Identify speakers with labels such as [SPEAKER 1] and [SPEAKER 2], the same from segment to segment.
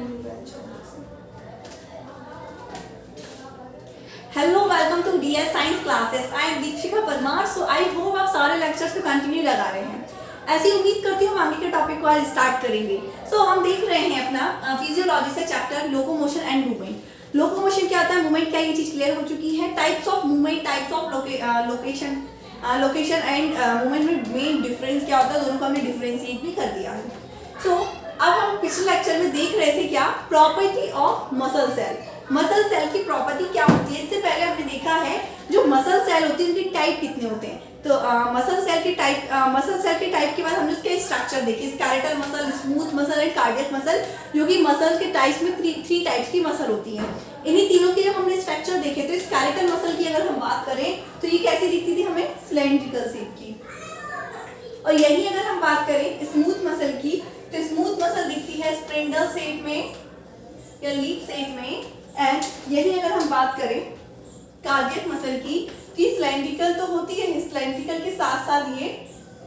[SPEAKER 1] Hello, welcome to DS science classes. I am Dikshika Parmar. So I hope आप सारे lectures को continue लगा रहे हैं। ऐसी उम्मीद करती हूँ हम आगे के टॉपिक को आज स्टार्ट करेंगे। सो हम देख रहे हैं अपना फिजियोलॉजी से chapter locomotion and movement. Locomotion क्या होता है, मूवमेंट क्या, ये चीज क्लियर हो चुकी है। Types of movement, types of location and movement में मेन डिफरेंस क्या होता है, दोनों को हमने डिफरेंशिएट भी कर दिया है। सो अब हम पिछले लेक्चर में देख रहे थे क्या, property of muscle cell. Muscle cell की प्रॉपर्टी क्या होती है, इससे पहले हमने देखा है जो मसल सेल होती है उनके टाइप कितने होते हैं। तो मसल सेल के टाइप के बाद हमने उसके स्ट्रक्चर देखे, skeletal muscle, smooth muscle and cardiac muscle, जो कि मसल के टाइप्स में थ्री टाइप्स की मसल होती हैं। इन्हीं तीनों के जब हमने स्ट्रक्चर देखे तो स्केलेटल मसल की अगर हम बात करें तो ये कैसी दिखती थी हमें, सिलेंड्रिकल शेप की। और यही अगर हम बात करें स्मूथ मसल की तो स्मूथ मसल दिखती है स्प्रिंडल शेप में या लीफ शेप में। एंड यही अगर हम बात करें कार्डियक मसल की तो सिलेंड्रिकल तो होती है, सिलेंड्रिकल के साथ साथ ये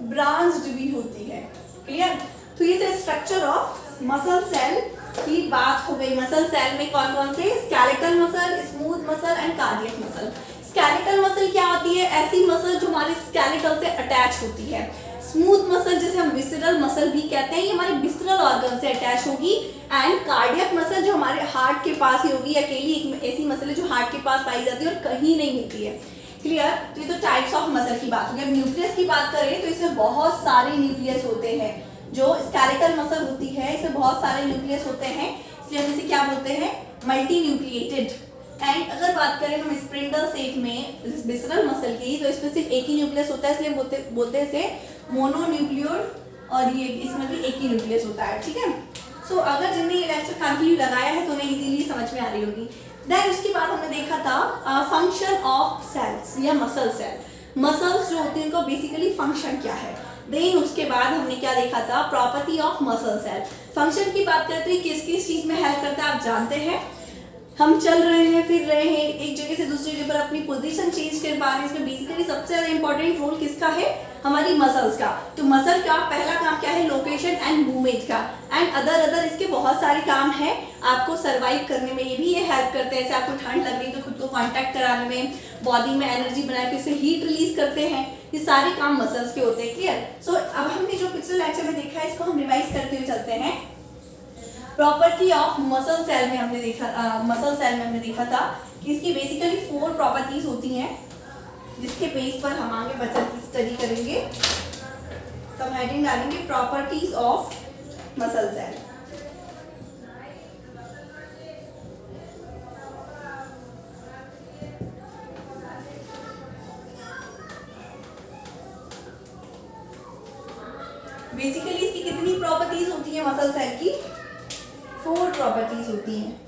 [SPEAKER 1] ब्रांच्ड भी होती है। क्लियर। तो ये तो स्ट्रक्चर ऑफ मसल सेल की बात हो गई। मसल सेल में कौन कौन से, skeletal muscle, smooth muscle and cardiac muscle. Skeletal muscle क्या होती है, ऐसी मसल जो हमारे स्केलेटल से अटैच होती है। स्मूथ मसल जिसे हम विसरल मसल भी कहते हैं, ये हमारे विसरल ऑर्गन से अटैच होगी। एंड कार्डियक मसल जो हमारे हार्ट के पास ही होगी, अकेली एक ऐसी मसल है जो हार्ट के पास पाई जाती है और कहीं नहीं मिलती है। क्लियर। तो ये तो टाइप्स ऑफ मसल की बात होगी। अब न्यूक्लियस की बात करें तो इसमें बहुत सारे न्यूक्लियस होते हैं। जो स्केलेटल मसल होती है इसमें बहुत सारे न्यूक्लियस होते हैं, इसलिए हम इसे क्या बोलते हैं, मल्टी न्यूक्लिएटेड। एंड अगर बात करें हम स्प्रिंडल शेप में विसरल मसल की तो इसमें सिर्फ एक ही न्यूक्लियस होता है, इसलिए बोलते हैं इसे मोनोन्यूक्लियोइड, और ये इसमें भी एक ही न्यूक्लियस होता है। ठीक है। सो अगर जिनने ये लेक्चर कंटिन्यू लगाया है तो उन्हें इजीली समझ में आ रही होगी। देन उसके बाद हमने देखा था फंक्शन ऑफ सेल्स या मसल सेल। मसल्स जो होती हैं उनका बेसिकली फंक्शन क्या है। देन उसके बाद हमने क्या देखा था, property of muscle cell. Function की बात करें तो ये किस किस चीज में हेल्प करता है आप जानते हैं। हम चल रहे हैं, फिर रहे हैं, एक जगह से दूसरी जगह पर अपनी पोजीशन चेंज कर पा रहे हैं। इसमें बेसिकली सबसे ज्यादा इंपॉर्टेंट रोल किसका है, हमारी मसल्स का। तो मसल का पहला काम क्या है, लोकेशन एंड मूवमेंट का। एंड अदर इसके बहुत सारे काम हैं, आपको सर्वाइव करने में ये भी ये हेल्प करते हैं। जैसे आपको ठंड लग रही है तो खुद को कांटेक्ट कराने में, बॉडी में एनर्जी बना के उससे हीट रिलीज करते हैं, ये सारे काम मसल्स के होते हैं। क्लियर। सो अब हमने जो पिछले लेक्चर में देखा है इसको हम रिवाइज करते हुए चलते हैं। प्रॉपर्टी ऑफ मसल सेल में हमने देखा था कि इसकी बेसिकली 4 प्रॉपर्टीज होती हैं, जिसके बेस पर हम आगे बच्चों की स्टडी करेंगे। तो हम हेडिंग डालेंगे properties of muscle cell. Basically इसकी कितनी प्रॉपर्टीज होती है मसल सेल की, 4 प्रॉपर्टीज होती हैं।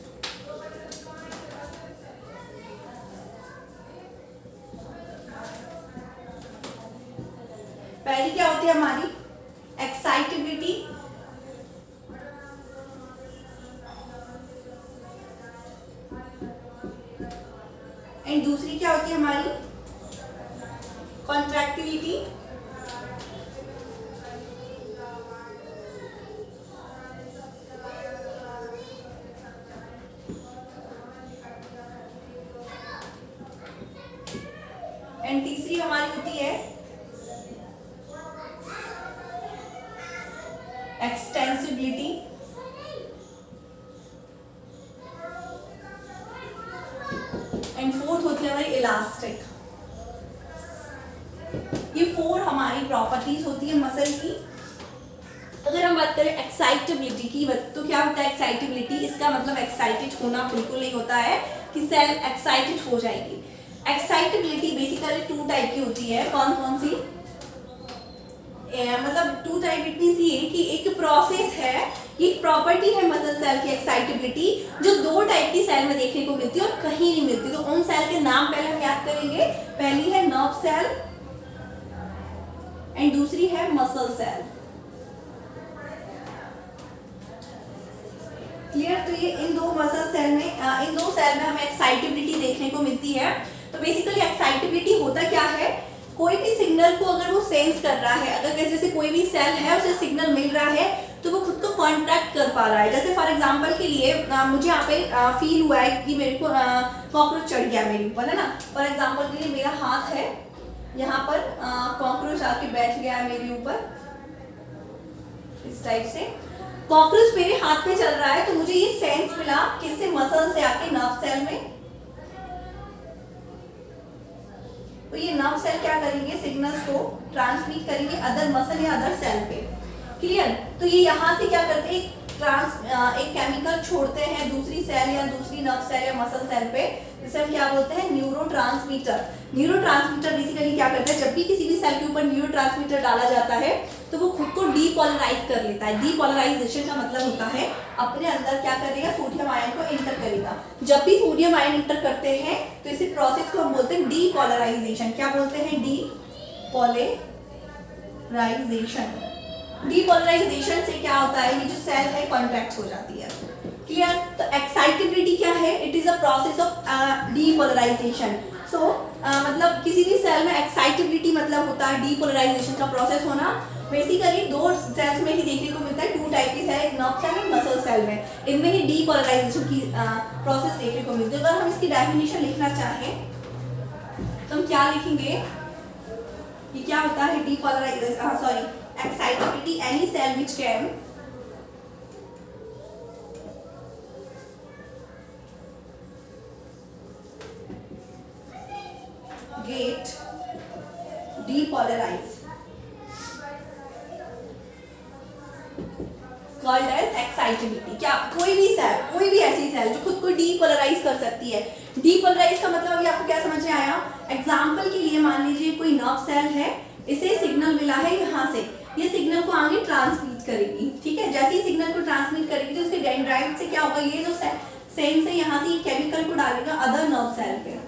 [SPEAKER 1] पहली क्या होती है हमारी, एक्साइटेबिलिटी। एंड दूसरी क्या होती है हमारी, कॉन्ट्रैक्टिलिटी। एंड तीसरी हमारी होती है एक्सटेंसिबिलिटी। एंड फोर्थ होती है हमारी इलास्टिक। ये 4 हमारी प्रॉपर्टीज होती है मसल की। अगर हम बात करें एक्साइटेबिलिटी की तो क्या होता है एक्साइटेबिलिटी, इसका मतलब एक्साइटेड होना बिल्कुल नहीं होता है कि सेल एक्साइटेड हो जाएगी। एक्साइटेबिलिटी बेसिकली 2 टाइप की होती है। कौन कौन सी, मतलब 2 टाइप इट मींस ये कि एक प्रोसेस है, ये प्रॉपर्टी है मसल सेल की एक्साइटेबिलिटी, जो 2 टाइप की सेल में देखने को मिलती है और कहीं नहीं मिलती। तो उन सेल के नाम पहले हम याद करेंगे। पहली है नर्व सेल एंड दूसरी है मसल सेल। क्लियर। तो ये इन 2 मसल सेल में हमें एक्साइटेबिलिटी देखने को मिलती है। तो बेसिकली एक्साइटेबिलिटी होता क्या है, कोई भी सिग्नल को अगर वो सेंस कर रहा है, अगर जैसे कोई भी सेल है उसे सिग्नल मिल रहा है तो वो खुद को कॉन्ट्रैक्ट कर पा रहा है। जैसे फॉर एग्जांपल के लिए मुझे यहाँ पे फील हुआ है कि मेरे को कॉकरोच चढ़ गया मेरे ऊपर, है ना। फॉर एग्जांपल के लिए मेरा हाथ है, यहाँ पर कॉकरोच आके बैठ गया है मेरे ऊपर, इस टाइप से कॉकरोच मेरे हाथ में चल रहा है। तो मुझे ये सेंस मिला किससे, मसल से आके नर्व सेल में। तो ये नर्व सेल क्या करेंगे, सिग्नल्स को ट्रांसमिट करेंगे अदर मसल या अदर सेल पे। क्लियर। तो ये यहाँ से क्या करते हैं, एक केमिकल छोड़ते हैं दूसरी सेल या दूसरी नर्व सेल या मसल सेल पे, जिसे हम क्या बोलते हैं, न्यूरोट्रांसमीटर। न्यूरोट्रांसमीटर बेसिकली क्या करता है, जब भी किसी भी सेल के ऊपर न्यूरोट्रांसमीटर डाला जाता है तो वो खुद को डीपोलराइज कर लेता है। डीपोलराइजेशन का मतलब होता है अपने अंदर क्या करेगा, सोडियम आयन को एंटर करेगा। जब भी सोडियम आयन एंटर करते हैं तो इसी प्रोसेस को हम बोलते हैं डीपोलराइजेशन। क्या बोलते हैं, डीपोलराइजेशन। डीपोलराइजेशन से क्या होता है, ये जो सेल है कॉन्ट्रैक्ट हो जाती है। क्लियर। तो एक्साइटेबिलिटी क्या है, it is a process of depolarisation. So मतलब किसी भी सेल में एक्साइटेबिलिटी मतलब होता है डीपोलराइजेशन का प्रोसेस होना। बेसिकली दो सेल्स में ही देखने को मिलता है, टू टाइप की सेल, एक नर्व सेल और मसल सेल में, इनमें ही डीपोलराइजेशन की प्रोसेस देखने को मिलती है। अगर हम इसकी डेफिनेशन लिखना चाहें तो हम क्या लिखेंगे, ये क्या होता है, depolarization sorry excitability, any cell which can get depolarized called as excitability। क्या, कोई भी सेल, कोई भी ऐसी सेल जो खुद को डीपोलराइज कर सकती है। डीपोलराइज का मतलब अभी आपको क्या समझ में आया। एग्जांपल के लिए मान लीजिए कोई नर्व सेल है, इसे सिग्नल मिला है यहाँ से, ये सिग्नल को आगे ट्रांसमिट करेगी। ठीक है, जैसे ही सिग्नल को ट्रांसमिट करेगी तो उसके डेंड्राइट से क्या होगा, ये जो सेंस है यहाँ से केमिकल को डालेगा अदर नर्व सेल पे।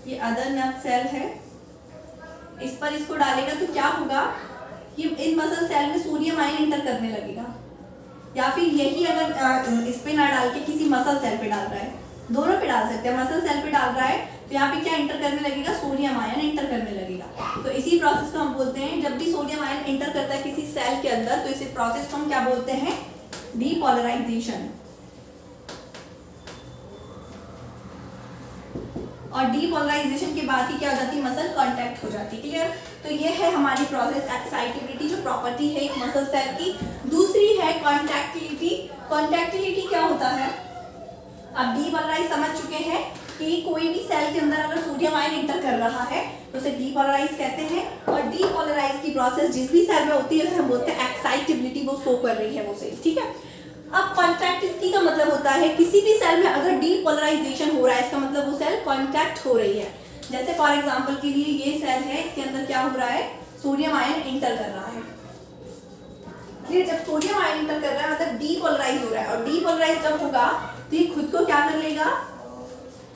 [SPEAKER 1] ये अदर नर्व सेल है, इस पर इसको डालेगा तो क्या होगा, ये इन मसल सेल में सोडियम आयन एंटर करने लगेगा। या फिर यही अगर इस पे ना डाल के किसी मसल सेल पे डाल रहा है, दोनों पे डाल सकते हैं, मसल सेल पे डाल रहा है तो यहाँ पे क्या एंटर करने लगेगा, सोडियम आयन एंटर करने लगेगा। तो इसी प्रोसेस को हम बोलते हैं, जब भी सोडियम आयन एंटर करता है किसी सेल के अंदर तो इसी प्रोसेस को हम क्या बोलते हैं, डीपोलराइजेशन। और डीपोलराइजेशन के बाद ही क्या हो जाती है, मसल कांटेक्ट हो जाती है। क्लियर। तो ये है हमारी प्रोसेस एक्साइटेबिलिटी, जो प्रॉपर्टी है एक मसल सेल की। दूसरी है कॉन्ट्रैक्टिलिटी। कॉन्ट्रैक्टिलिटी क्या होता है, अब डीपोलराइज समझ चुके हैं कि कोई भी सेल के अंदर अगर सोडियम आयन एंटर कर रहा है तो उसे डीपोलराइज कहते हैं। और डीपोलराइज की प्रोसेस जिस भी सेल में होती है उसे हम बोलते हैं एक्साइटेबिलिटी, वो शो कर रही है वो सेल। ठीक है। अब कॉन्ट्रैक्टिलिटी का मतलब होता है किसी भी सेल में अगर डीपोलराइजेशन हो रहा है, इसका मतलब वो सेल कॉन्ट्रैक्ट हो रही है। जैसे फॉर एग्जांपल के लिए ये सेल है, इसके अंदर क्या हो रहा है, सोडियम आयन एंटर कर रहा है। जब सोडियम आयन एंटर कर रहा है मतलब डीपोलराइज हो रहा है, और डीपोलराइज जब होगा तो ये खुद को क्या कर लेगा,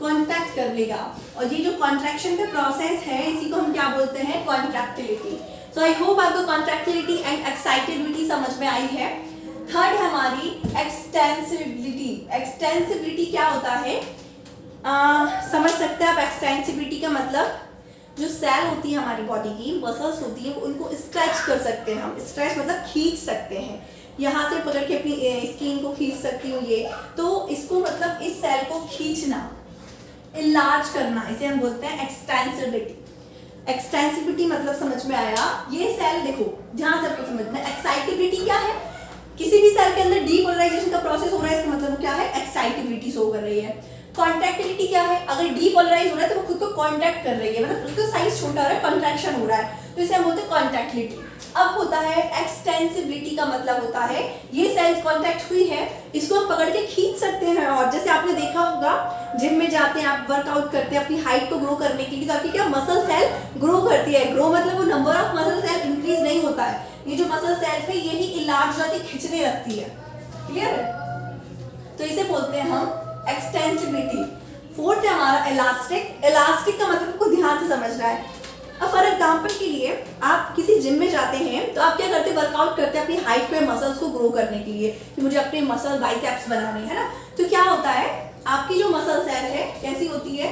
[SPEAKER 1] कॉन्ट्रैक्ट कर लेगा। और ये जो कॉन्ट्रैक्शन का प्रोसेस है इसी को हम क्या बोलते हैं, कॉन्ट्रैक्टिलिटी। सो आई होप आपको कॉन्ट्रैक्टिलिटी एंड एक्साइटेबिलिटी समझ में आई है। थर्ड हमारी एक्सटेंसिबिलिटी। एक्सटेंसिबिलिटी क्या होता है, समझ सकते हैं आप। एक्सटेंसिबिलिटी का मतलब जो सेल होती है हमारी बॉडी की, मसल्स होती है, उनको स्ट्रेच कर सकते हैं हम। स्ट्रेच मतलब खींच सकते हैं, यहाँ से पकड़ के अपनी स्किन को खींच सकती हूँ ये, तो इसको मतलब इस सेल को खींचना, इलाज करना, इसे हम बोलते हैं एक्सटेंसिबिलिटी। एक्सटेंसिबिलिटी मतलब समझ में आया। ये सेल देखो ध्यान से आपको समझना है, एक्साइटेबिलिटी क्या है, किसी भी सेल के अंदर डीपोलराइजेशन का प्रोसेस हो रहा है, इसका मतलब क्या है, एक्साइटेबिलिटी शो कर रही है। कॉन्ट्रैक्टिलिटी क्या है, अगर डीपोलराइज हो रहा है तो वो खुद को कॉन्ट्रैक्ट कर रही है, मतलब उसका साइज छोटा हो रहा है, कॉन्ट्रैक्शन हो रहा है, तो इसे हम बोलते हैं कॉन्ट्रैक्टिलिटी। अब होता है एक्सटेंसिबिलिटी का मतलब होता है ये सेल कॉन्ट्रैक्ट हुई है, इसको हम पकड़ के खींच सकते हैं। और जैसे आपने देखा होगा जिम में जाते हैं आप, वर्कआउट करते हैं अपनी हाइट को ग्रो करने के लिए, तो आपकी क्या मसल सेल ग्रो करती है। ग्रो मतलब वो number of muscle cell increase नहीं होता है, ये जो मसल सेल है यही इलाज जाती खींचने लगती है। क्लियर है। तो इसे बोलते हैं हम एक्सटेंसिबिलिटी। फोर्थ है हमारा इलास्टिक। इलास्टिक का मतलब को ध्यान से समझना है। अब फॉर एग्जांपल के लिए आप किसी जिम में जाते हैं तो आप क्या करते हैं, वर्कआउट करते हैं अपनी हाइट पे मसल्स को ग्रो करने के लिए कि मुझे अपने मसल बाइसेप्स बनाने हैं ना। तो क्या होता है, आपकी जो मसल सेल है कैसी होती है,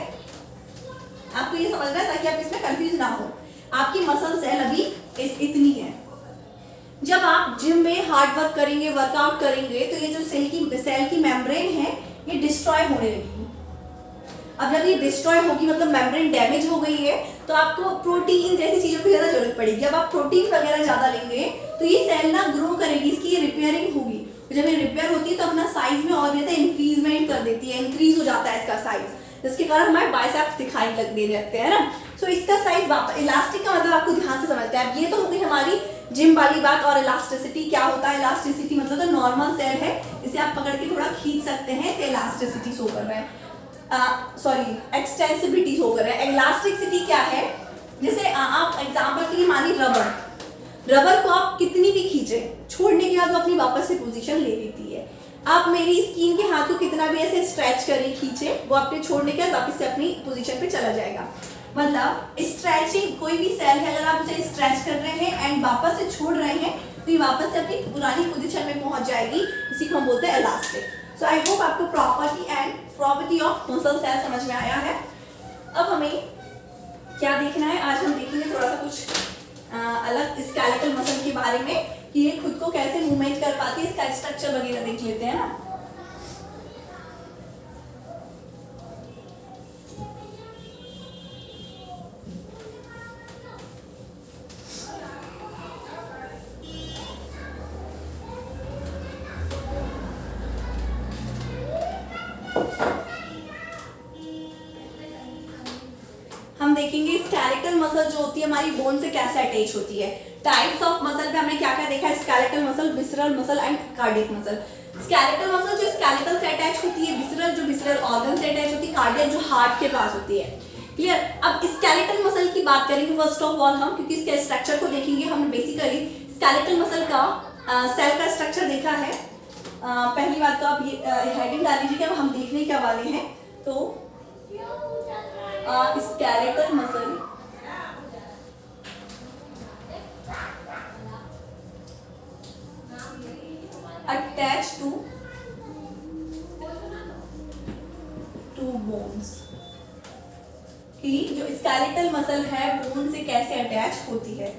[SPEAKER 1] आपको ये समझना है ताकि आप इसमें कंफ्यूज ना हो। आपकी मसल सेल अभी इतनी है, जब आप जिम में हार्ड वर्क करेंगे, वर्कआउट करेंगे, तो ये जो सेल की मेम्ब्रेन है ये डिस्ट्रॉय होने लगेगी। अब जब ये डिस्ट्रॉय होगी मतलब मेम्ब्रेन डैमेज हो गई है, तो आपको प्रोटीन जैसी चीज़ों की ज़्यादा जरूरत पड़ेगी। अब आप प्रोटीन वगैरह ज़्यादा लेंगे तो ये सेल ना ग्रो करेगी, इसकी ये रिपेयरिंग होगी। जब ये रिपेयर होती है तो अपना साइज में और ज़्यादा इंक्रीजमेंट कर देती है, इंक्रीज हो जाता है इसका साइज, जिसके कारण हमारे बाइसेप्स दिखाई देने लगते हैं ना। सो इसका साइज वापस, इलास्टिक का मतलब आपको ध्यान से समझते हैं। अब ये तो हो गई हमारी जिम वाली बात। और इलास्टिसिटी क्या होता है? इलास्टिसिटी मतलब तो नॉर्मल सेल है, इसे आप पकड़ के थोड़ा खींच सकते हैं तो इलास्टिसिटी शो कर रहा है, एक्सटेंसिबिलिटी शो कर रहा है। इलास्टिसिटी क्या है? जैसे आप एग्जांपल के लिए मानिए रबर को आप कितनी भी खींचे, छोड़ने के बाद वो अपनी वापस से पोजीशन ले लेती है। आप मेरी स्किन के हाथ को कितना भी ऐसे स्ट्रेच करें, खींचे, वो अपने छोड़ने के बाद वापस से अपनी पोजीशन पे चला जाएगा। मतलब स्ट्रेचिंग, कोई भी सेल है अगर आप उसे स्ट्रेच कर रहे हैं एंड वापस से छोड़ रहे हैं तो ये वापस से अपनी पुरानी पोजीशन में पहुंच जाएगी। इसी को हम बोलते हैं इलास्टिक। सो आई होप आपको प्रॉपर्टी ऑफ मसल सेल समझ में आया है। अब हमें क्या देखना है? आज हम देखेंगे थोड़ा सा कुछ अलग स्केलेटल मसल के बारे में कि ये खुद को कैसे मूवमेंट कर पाती है, इसका स्ट्रक्चर वगैरह देख लेते हैं ना। हम देखेंगे स्केलेटल मसल जो होती है हमारी बोन से कैसे अटैच होती है। टाइप्स ऑफ मसल पे हमने क्या क्या देखा है? Skeletal muscle, visceral muscle and cardiac muscle. Skeletal muscle जो स्केलेटल से अटैच होती है, विसरल जो विसरल ऑर्गन से अटैच होती है, कार्डियक जो हार्ट के पास होती है। क्लियर? अब स्केलेटल मसल की बात करेंगे फर्स्ट ऑफ ऑल हम, क्योंकि इसके स्ट्रक्चर को देखेंगे। हमने बेसिकली स्केलेटल मसल का सेल का स्ट्रक्चर देखा है। पहली बात तो आप ये हेडिंग डाल लीजिए कि हम देखने क्या वाले हैं। तो skeletal muscle attach to bones, कि जो स्केलेटल मसल है बोन से कैसे अटैच होती है।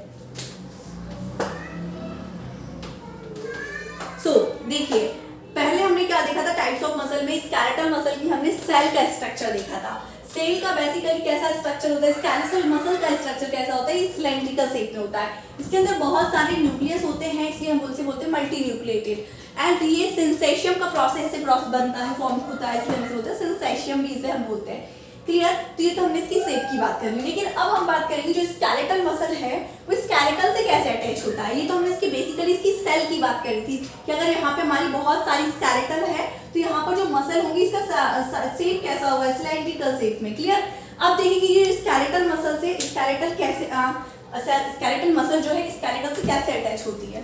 [SPEAKER 1] सो देखिए, पहले हमने क्या देखा था टाइप्स ऑफ मसल में? स्केलेटल मसल की हमने सेल का स्ट्रक्चर देखा था। सेल का बेसिकली कैसा स्ट्रक्चर होता है? स्केलेटल मसल का स्ट्रक्चर कैसा होता है? ये सिलेंड्रिकल शेप में होता है। इसके अंदर बहुत सारे न्यूक्लियस होते हैं, इसलिए हम उनसे बोलते हैं मल्टी न्यूक्लिएटेड। एंड ये सिंसेशियम का प्रोसेस से बनता है, फॉर्म होता है, इसलिए हम बोलते हैं सिंसेशियम भी इसे हम बोलते हैं। क्लियर? तो ये तो हमने इसकी शेप की बात कर ली। लेकिन अब हम बात करेंगे जो स्केलेटल मसल है वो स्केलेटल से कैसे अटैच होता है। ये तो हमने इसकी बेसिकली इसकी सेल की बात करी थी कि अगर यहाँ पे हमारी बहुत सारी स्केलेटल है तो यहाँ पर जो मसल होंगी इसका शेप कैसा होगा? सिलेंड्रिकल शेप में। क्लियर? अब देखेंगे ये स्केलेटल मसल से स्केलेटल कैसे स्केलेटल मसल जो है स्केलेटल से कैसे अटैच होती है।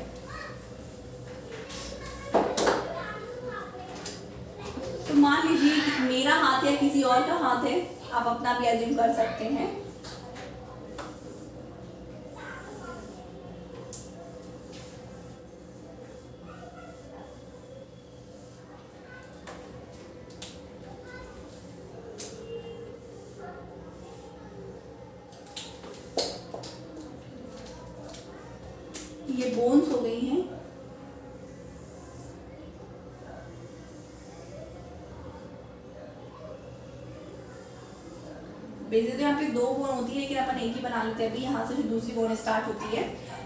[SPEAKER 1] तो मान लीजिए कि मेरा हाथ या किसी और का हाथ है, आप अपना भी एज्यूम कर सकते हैं। ये बोन्स हो गई हैं। बेसिकली यहाँ पे दो बोन होती है लेकिन अपन एक ही बना लेते हैं अभी। यहाँ से फिर दूसरी बोन स्टार्ट होती है।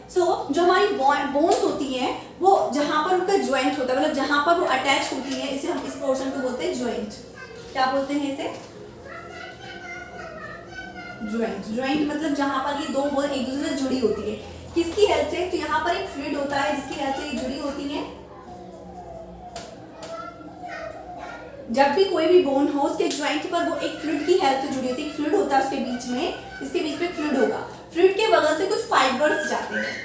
[SPEAKER 1] सो जो हमारी बोन्स होती हैं वो जहाँ पर उनका ज्वाइंट होता है, मतलब जहाँ पर वो अटैच होती है, इसे हम इस पोर्शन को बोलते हैं ज्वाइंट। क्या बोलते हैं इसे? ज्वाइंट। ज्वाइंट मतलब जहाँ पर ये दो बोन एक दूसरे से जुड़ी होती है। किसकी हेल्प से? तो यहाँ पर एक फ्लूइड होता है जिसकी हेल्प से ये जुड़ी होती है। जब भी कोई भी बोन हो उसके ज्वाइंट पर वो एक फ्लूइड की हेल्प से जुड़ी होती है। फ्लूइड होता है उसके बीच में, इसके बीच में फ्लूइड होगा। फ्लूइड के बगल से कुछ फाइबर्स जाते हैं।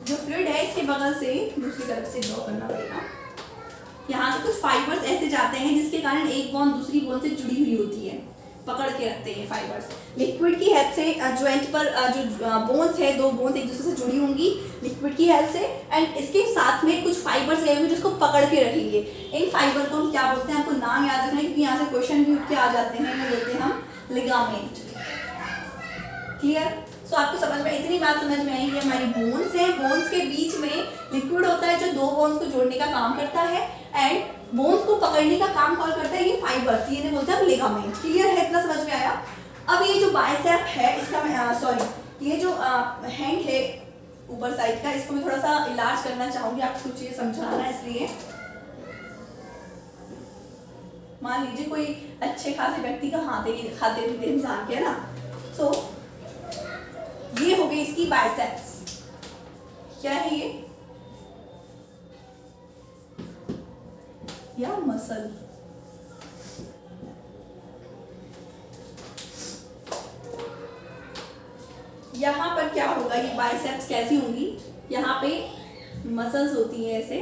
[SPEAKER 1] जो फ्लूइड है इसके बगल से दूसरी तरफ से ड्रॉ करना पड़ेगा। यहाँ से कुछ फाइबर्स ऐसे जाते हैं जिसके कारण एक बोन दूसरी बोन से जुड़ी हुई होती है, पकड़ के रखते हैं फाइबर्स। लिक्विड की हेल्प से ज्वाइंट पर जो बोन्स है, दो बोन्स एक दूसरे से जुड़ी होंगी लिक्विड की हेल्प से, एंड इसके साथ में कुछ फाइबर्स गए होंगे जिसको पकड़ के रखेंगे। इन फाइबर को हम क्या बोलते हैं? आपको नाम याद रखना है क्योंकि यहाँ से क्वेश्चन भी उठ के आ जाते हैं। बोलते हैं हम लिगामेंट। क्लियर? सो आपको समझ में इतनी बात समझ में आई कि हमारी बोन्स है, बोन्स के बीच में लिक्विड होता है जो दो बोन्स को जोड़ने का काम करता है, एंड बोन्स को पकड़ने का काम कौन करता है, ये फाइबर्स, ये बोलते हैं लिगामेंट। क्लियर है, इतना समझ में आया। अब ये जो बाइसेप है इसका मैं ये जो हैंड है ऊपर साइड का, इसको मैं थोड़ा सा इलाज करना चाहूंगी, आपको कुछ ये समझाना है। इसलिए मान लीजिए कोई अच्छे खासे व्यक्ति का हाथ है, ये खाते पीते इंसान के, है ना। सो ये हो गई इसकी बाइसेप्स। क्या है ये, या मसल। यहां पर क्या होगा, ये बाइसेप्स कैसी होंगी, यहाँ पे मसल्स होती हैं ऐसे,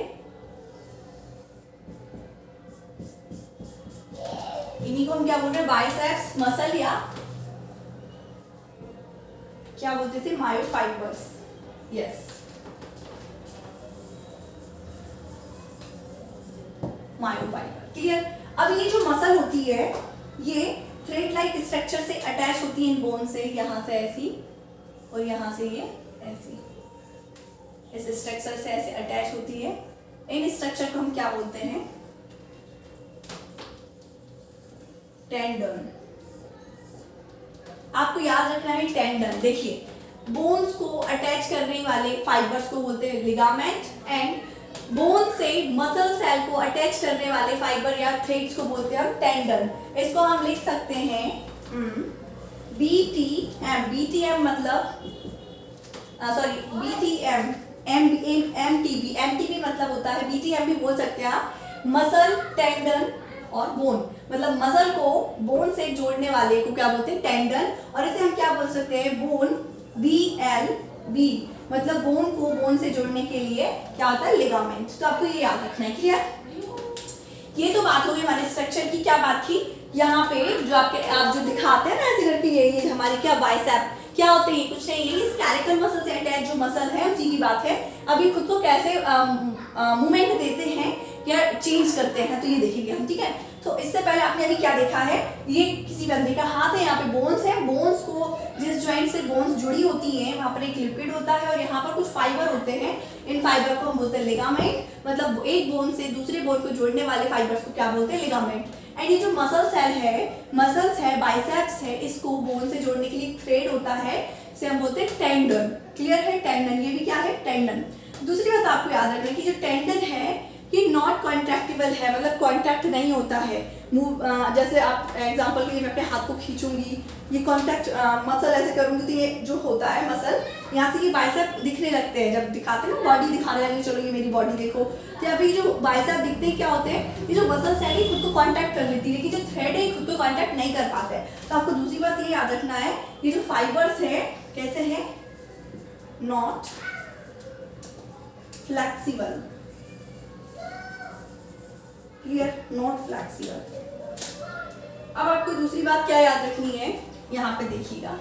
[SPEAKER 1] इन्हीं को हम क्या बोल रहे हैं, बाइसेप्स मसल, या क्या बोलते थे, मायोफाइबर्स। Yes, myofibre. क्लियर। अब ये जो मसल होती है ये थ्रेड लाइक स्ट्रक्चर से अटैच होती है इन बोन से, यहां से ऐसी और यहां से ये ऐसी, इस स्ट्रक्चर से ऐसे अटैच होती है। इन स्ट्रक्चर को हम क्या बोलते हैं, टेंडन। आपको याद रखना है टेंडन। देखिए, बोन्स को अटैच करने वाले फाइबर्स को बोलते हैं लिगामेंट, एंड बोन से मसल सेल को अटैच करने वाले फाइबर या थ्रेड्स को बोलते हैं हम टेंडन। इसको हम लिख सकते हैं BTM। BTM मतलब BTM, MTB। MTB मतलब होता है, BTM भी बोल सकते हैं आप, मसल, टेंडन और बोन। मतलब मसल को बोन से जोड़ने वाले को क्या बोलते हैं, टेंडन। और इसे हम क्या बोल सकते हैं, बोन, BLB। मतलब बोन को बोन से जोड़ने के लिए क्या होता है, लिगामेंट। तो आपको ये याद रखना है। क्लियर। ये तो बात हो गई हमारे स्ट्रक्चर की। क्या बात की, यहाँ पे जो आप जो दिखाते हैं ना ऐसे करके, ये हमारी क्या बाइसेप क्या होते हैं, कुछ नहीं, ये स्केलेटल मसल से अटैच जो मसल है उसी की बात है। अभी खुद को कैसे मूवमेंट देते हैं या चेंज करते हैं, तो ये देखेंगे हम। ठीक है, तो इससे पहले आपने अभी क्या देखा है, ये किसी बंदे का हाथ है, यहाँ पे बोन्स है, बोन्स को जिस जॉइंट से बोन्स जुड़ी होती हैं वहाँ पर एक लिक्विड होता है और यहाँ पर कुछ फाइबर होते हैं। इन फाइबर को हम बोलते हैं लिगामेंट। मतलब एक बोन से दूसरे बोन को जोड़ने वाले फाइबर्स को क्या बोलते हैं, लिगामेंट। एंड ये जो मसल सेल है, मसल्स है, बाइसेप्स है, इसको बोन से जोड़ने के लिए थ्रेड होता है, इसे हम बोलते हैं टेंडन। क्लियर है, टेंडन। ये भी क्या है, टेंडन। दूसरी बात आपको याद रखना है कि जो टेंडन है ये नॉट कॉन्ट्रैक्टेबल है, मतलब कॉन्ट्रैक्ट नहीं होता है। जैसे आप एग्जांपल के लिए मैं अपने हाथ को खींचूंगी, ये कॉन्ट्रैक्ट मसल ऐसे करूंगी तो ये जो होता है मसल, यहाँ से ये बाइसेप दिखने लगते हैं। जब दिखाते हैं ना, बॉडी दिखाने लगे, चलो ये मेरी बॉडी देखो, तो अभी जो बाइसेप दिखते हैं क्या होते हैं, ये जो मसल्स है ये खुद को कॉन्टैक्ट कर लेती है, लेकिन जो थ्रेड है खुद को कॉन्टैक्ट नहीं कर पाते। तो आपको दूसरी बात ये याद रखना है, ये जो फाइबर्स है कैसे है, not flexible. Clear, not flexible. अब आपको दूसरी बात क्या याद रखनी है, यहाँ पे देखिएगा,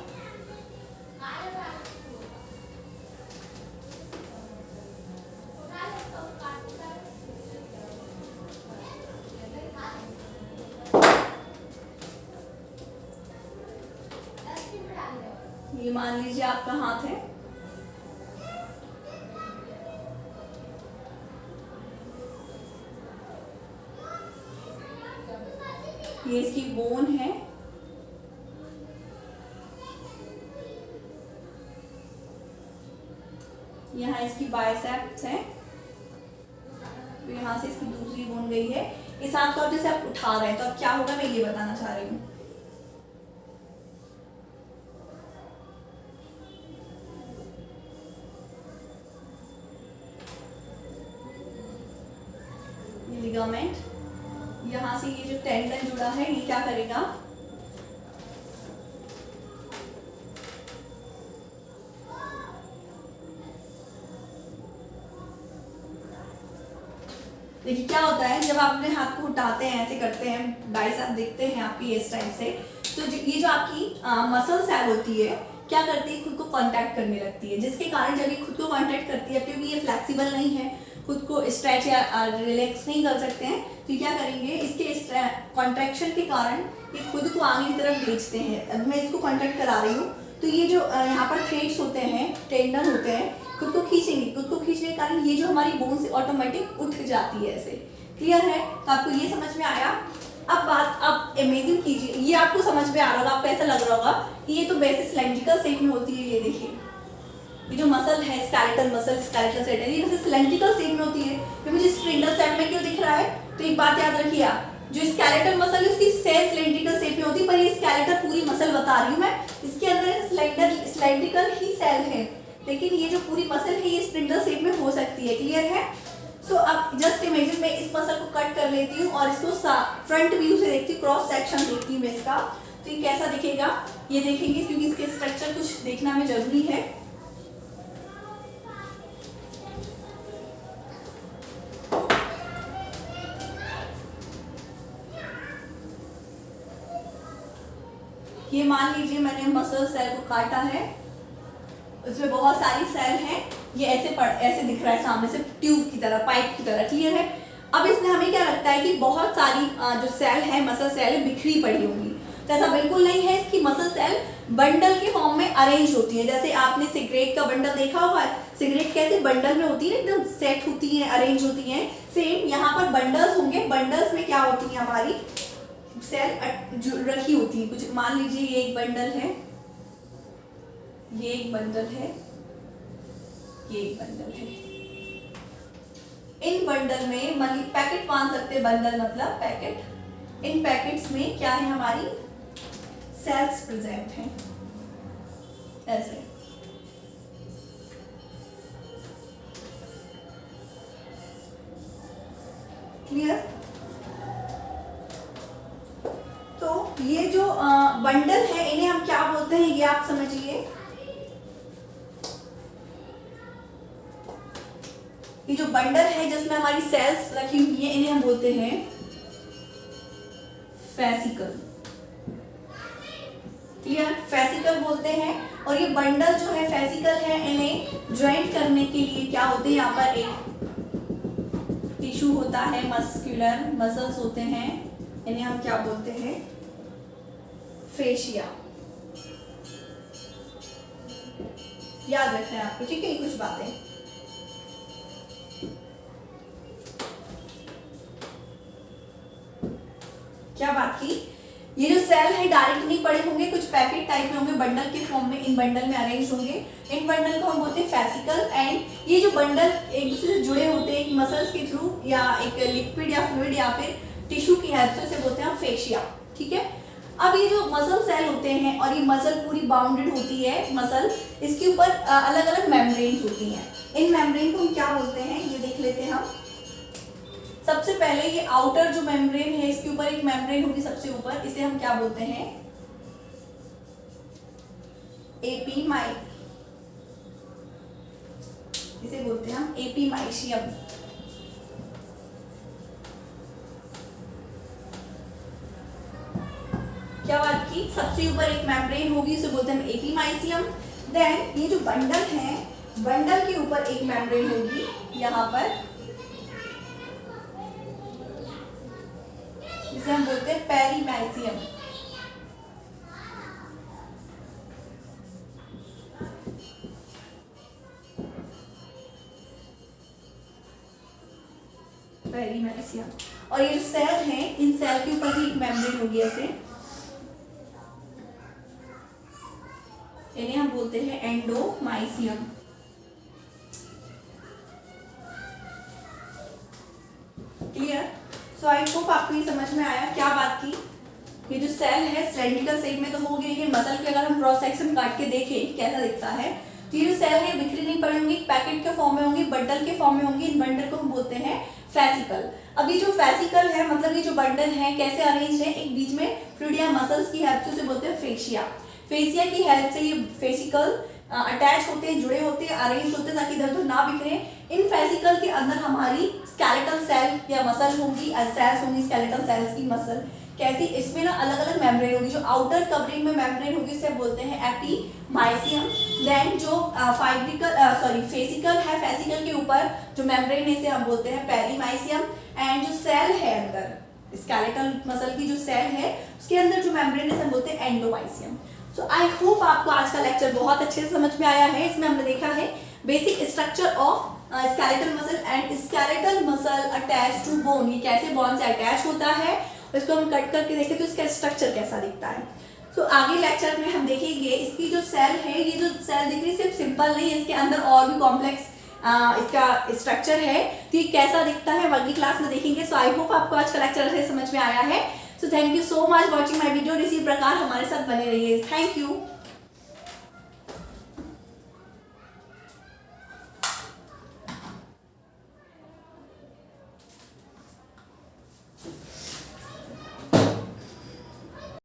[SPEAKER 1] ये मान लीजिए आपका हाथ है, ये इसकी बोन है, यहाँ इसकी बाइसेप्स है, तो यहाँ से इसकी दूसरी बोन गई है। इस हाथ को जैसे आप उठा रहे हैं तो अब क्या होगा, मैं ये बताना चाह रही हूँ। लिगामेंट, यहाँ से ये जो टेंडन जुड़ा है ये क्या करेगा, देखिए क्या होता है जब आप अपने हाथ को उठाते हैं, ऐसे करते हैं, बाइसेप दिखते हैं आपके इस टाइप से, तो ये जो आपकी मसल सेल होती है क्या करती है, खुद को कांटेक्ट करने लगती है, जिसके कारण जब ये खुद को कांटेक्ट करती है, क्योंकि ये फ्लेक्सिबल नहीं है, खुद को स्ट्रेच या रिलैक्स नहीं कर सकते हैं, तो क्या करेंगे, इसके कॉन्ट्रैक्शन के कारण ये खुद को आगे की तरफ भेजते हैं। अब मैं इसको कॉन्ट्रैक्ट करा रही हूँ तो ये जो यहाँ पर थ्रेड्स होते हैं, टेंडन होते हैं, खुद को खींचेंगे, खुद को खींचने के कारण ये जो हमारी बोन से ऑटोमेटिक उठ जाती है ऐसे। क्लियर है? तो आपको ये समझ में आया। अब बात आप इमेजिन कीजिए, ये आपको समझ में आ रहा होगा, आपको ऐसा लग रहा होगा कि ये तो वैसे सिलेंड्रिकल शेप में होती है। ये देखिए, ये जो मसल है स्केलेटल मसल, स्केलेटल सेट है, ये वैसे सिलेंड्रिकल शेप में होती है। ये मुझे स्पिंडल सेट में क्यों दिख रहा है? तो एक बात याद रखिए आप, जो स्केलेटल मसल है उसकी सेल सिलेंड्रिकल शेप में होती है, पर ये स्केलेटल पूरी मसल बता रही हूँ मैं, इसके अंदर सिलेंड्रिकल ही सेल है, लेकिन ये जो पूरी मसल है ये स्पिंडल शेप में हो सकती है। क्लियर है? सो अब जस्ट इमेजिन मैं इस मसल को कट कर लेती हूँ और इसको फ्रंट व्यू से देखती हूँ, क्रॉस सेक्शन देखती हूँ मैं इसका, तो ये कैसा दिखेगा ये देखेंगे, क्योंकि इसके स्ट्रक्चर कुछ देखना हमें जरूरी है। ये मान लीजिए मैंने मसल सेल को काटा है, उसमें बहुत सारी सेल हैं, ये ऐसे दिख रहा है सामने से ट्यूब की तरह, पाइप की तरह। क्लियर है? अब इसमें हमें क्या लगता है कि बहुत सारी जो सेल है, मसल सेल है, बिखरी पड़ी होंगी, तो ऐसा बिल्कुल नहीं है। इसकी मसल सेल बंडल के फॉर्म में अरेंज होती है। जैसे आपने सिगरेट का बंडल देखा होगा, सिगरेट कैसे बंडल में होती है, एकदम सेट होती है, अरेंज होती है। सेम यहाँ पर बंडल्स होंगे, बंडल्स में क्या होती है हमारी सेल रखी होती है कुछ। मान लीजिए ये एक बंडल है, ये एक बंडल है, ये एक बंडल है। इन बंडल में मतलब पैकेट मान सकते हैं, बंडल मतलब पैकेट। इन पैकेट्स में क्या है हमारी सेल्स प्रेजेंट हैं ऐसे। क्लियर? तो ये जो बंडल है इन्हें हम क्या बोलते हैं ये आप समझिए। ये जो बंडल है जिसमें हमारी सेल्स रखी हुई है इन्हें हम बोलते हैं फेसिकल। क्लियर? फेसिकल बोलते हैं। और ये बंडल जो है फेसिकल है, इन्हें ज्वाइंट करने के लिए क्या होते हैं, यहाँ पर एक टिश्यू होता है, मस्कुलर मसल्स होते हैं, इन्हें हम क्या बोलते हैं फेशिया। याद रखना है आपको, ठीक है? कुछ बातें क्या बात की, ये जो सेल है डायरेक्ट नहीं पड़े होंगे, कुछ पैकेट टाइप में होंगे, बंडल के फॉर्म में इन बंडल में अरेंज होंगे। इन बंडल को हम बोलते हैं फेसिकल। एंड ये जो बंडल एक दूसरे से जुड़े होते हैं मसल्स के थ्रू, या एक लिक्विड या फ्लूइड या फिर टिश्यू की हेल्प से बोलते हैं फेशिया। ठीक है? अब ये जो मसल सेल होते हैं और ये मसल पूरी बाउंडेड होती है मसल, इसके ऊपर अलग अलग मेम्ब्रेन्स होती हैं। इन मेम्ब्रेन को हम क्या बोलते हैं ये देख लेते हैं हम। सबसे पहले ये आउटर जो मेम्ब्रेन है, इसके ऊपर एक मेम्ब्रेन होगी सबसे ऊपर, इसे हम क्या बोलते हैं एपीमाई, इसे बोलते हैं हम एपीमाइशियम। क्या बात की, सबसे ऊपर एक मेम्ब्रेन होगी, उसे बोलते हैं एपीमाइशियम। देन ये जो बंडल है, बंडल के ऊपर एक मेम्ब्रेन होगी यहाँ पर, जिसे हम बोलते हैं पेरीमाइशियम। पेरीमाइशियम। और ये जो सेल है, इन सेल के ऊपर भी एक मेम्ब्रेन होगी ऐसे, इन्हें हम बोलते हैं एंडोमाइशियम। क्लियर? सो आई होप आपको ये समझ में आया क्या बात की। ये जो सेल है सिलेंड्रिकल शेप में तो होगी, लेकिन मसल के अगर हम क्रॉस सेक्शन काट के देखें कैसा दिखता है, तो ये जो सेल है बिखरी नहीं पड़ी होंगी, पैकेट के फॉर्म में होंगी, बंडल के फॉर्म में होंगी। इन बंडल को हम बोलते हैं फेसिकल। अब ये जो फेसिकल है मतलब ये जो बंडल है कैसे अरेंज है, एक बीच में फ्लूइड या मसल्स की हेल्प से बोलते हैं फेशिया। फेशिया की हेल्प से ये फेसिकल अटैच होते हैं, जुड़े होते हैं, अरेंज होते हैं ताकि इधर उधर ना बिखरे। इन फेसिकल के अंदर हमारी स्केलेटल सेल या मसल होंगी, सेल्स होंगी स्केलेटल सेल्स की मसल। कैसी, इसमें ना अलग अलग मेम्ब्रेन होगी। जो आउटर कवरिंग में मेम्ब्रेन होगी इसे बोलते हैं एपीमाइशियम। देन जो फेसिकल है, फेसिकल के ऊपर जो मेम्ब्रेन है इसे हम बोलते हैं पेरीमाइशियम। एंड जो सेल है अंदर स्केलेटल मसल की जो सेल है उसके अंदर जो मेम्ब्रेन है इसे हम बोलते हैं एंडोमाइशियम। सो आई होप आपको आज का लेक्चर बहुत अच्छे से समझ में आया है। इसमें हमने देखा है basic structure of skeletal muscle and skeletal muscle attach to bone, ये कैसे बोन से अटैच होता है, इसको हम कट करके देखें तो इसका स्ट्रक्चर कैसा दिखता है। सो आगे लेक्चर में हम देखेंगे इसकी जो सेल है, ये जो सेल दिख रही है सिर्फ सिंपल नहीं, इसके अंदर और भी कॉम्प्लेक्स इसका स्ट्रक्चर है, तो ये कैसा दिखता है अगली क्लास में देखेंगे। सो आई होप आपको आज का लेक्चर अच्छे समझ में आया है। So thank you so much watching my video. इसी प्रकार हमारे साथ बने रहिए। Thank you.